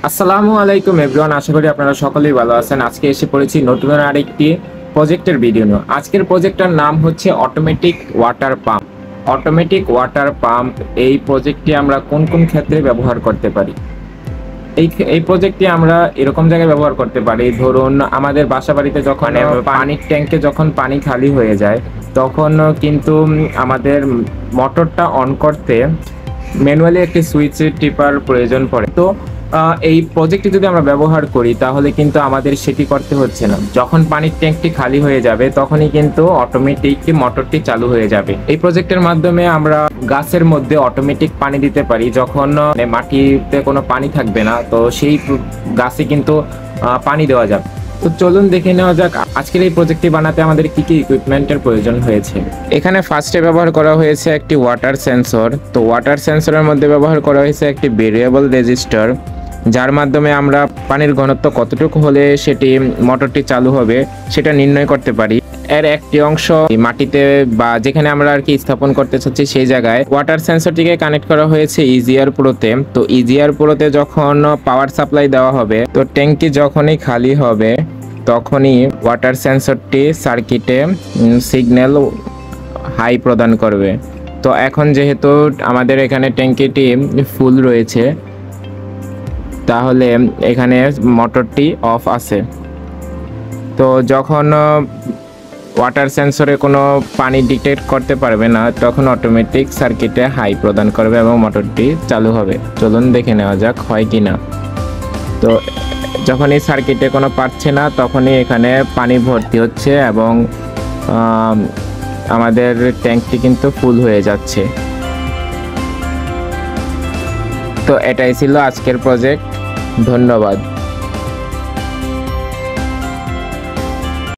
আসসালামু আলাইকুম এভরিওয়ান, আশা করি আপনারা সকলেই ভালো আছেন। আজকে এসে পড়েছি নতুন আরেকটি প্রজেক্টের ভিডিও নিয়ে। আজকের প্রজেক্টটার নাম হচ্ছে automatic water pump. Automatic water pump এই প্রজেক্টটি আমরা কোন কোন ক্ষেত্রে ব্যবহার করতে পারি? এই প্রজেক্টটি আমরা এরকম জায়গায় ব্যবহার করতে পারি, ধরুন আমাদের বাসা বাড়িতে যখন পানির ট্যাঙ্কে যখন পানি খালি হয়ে যায়, তখন কিন্তু আমাদের মোটরটা অন করতে ম্যানুয়ালি একটি সুইচ টিপার প্রয়োজন পড়ে। তো এই প্রজেক্টটি যদি আমরা ব্যবহার করি তাহলে কিন্তু আমাদের সেটি করতে হচ্ছে না। যখন পানির ট্যাঙ্কটি খালি হয়ে যাবে তখনই কিন্তু অটোমেটিক মোটরটি চালু হয়ে যাবে। এই প্রজেক্টের মাধ্যমে আমরা গাছের মধ্যে অটোমেটিক পানি দিতে পারি। যখন মাটিতে কোনো পানি থাকবে না, তো সেই গাছে কিন্তু পানি দেওয়া যাবে। তো চলুন দেখে নেওয়া যাক আজকের এই প্রজেক্টটি বানাতে আমাদের কি কি ইকুইপমেন্টের প্রয়োজন হয়েছে। এখানে ফার্স্টে ব্যবহার করা হয়েছে একটি ওয়াটার সেন্সর। তো ওয়াটার সেন্সরের মধ্যে ব্যবহার করা হয়েছে একটি ভেরিয়েবল রেজিস্টার, যার মাধ্যমে আমরা পানির ঘনত্ব কতটুকু হলে সেটি মোটরটি চালু হবে সেটা নির্ণয় করতে পারি। এর একটি অংশ মাটিতে বা যেখানে আমরা আর কি স্থাপন করতে চাচ্ছি সেই জায়গায় ওয়াটার সেন্সরটিকে কানেক্ট করা হয়েছে ইজিআর প্রোতে। তো ইজিআর প্রোতে যখন পাওয়ার সাপ্লাই দেওয়া হবে, তো ট্যাঙ্কটি যখনই খালি হবে তখনই ওয়াটার সেন্সরটি সার্কিটে সিগন্যাল হাই প্রদান করবে। তো এখন যেহেতু আমাদের এখানে ট্যাঙ্কিটি ফুল রয়েছে, তাহলে এখানে মোটরটি অফ আছে। তো যখন ওয়াটার সেন্সরে কোনো পানি ডিটেক্ট করতে পারবে না, তখন অটোমেটিক সার্কিটে হাই প্রদান করবে এবং মোটরটি চালু হবে। চলুন দেখে নেওয়া যাক হয় কি না। তো যখনই সার্কিটে কোনো পাচ্ছে না, তখনই এখানে পানি ভর্তি হচ্ছে এবং আমাদের ট্যাঙ্কটি কিন্তু ফুল হয়ে যাচ্ছে। তো এটাই ছিল আজকের প্রজেক্ট। ধন্যবাদ।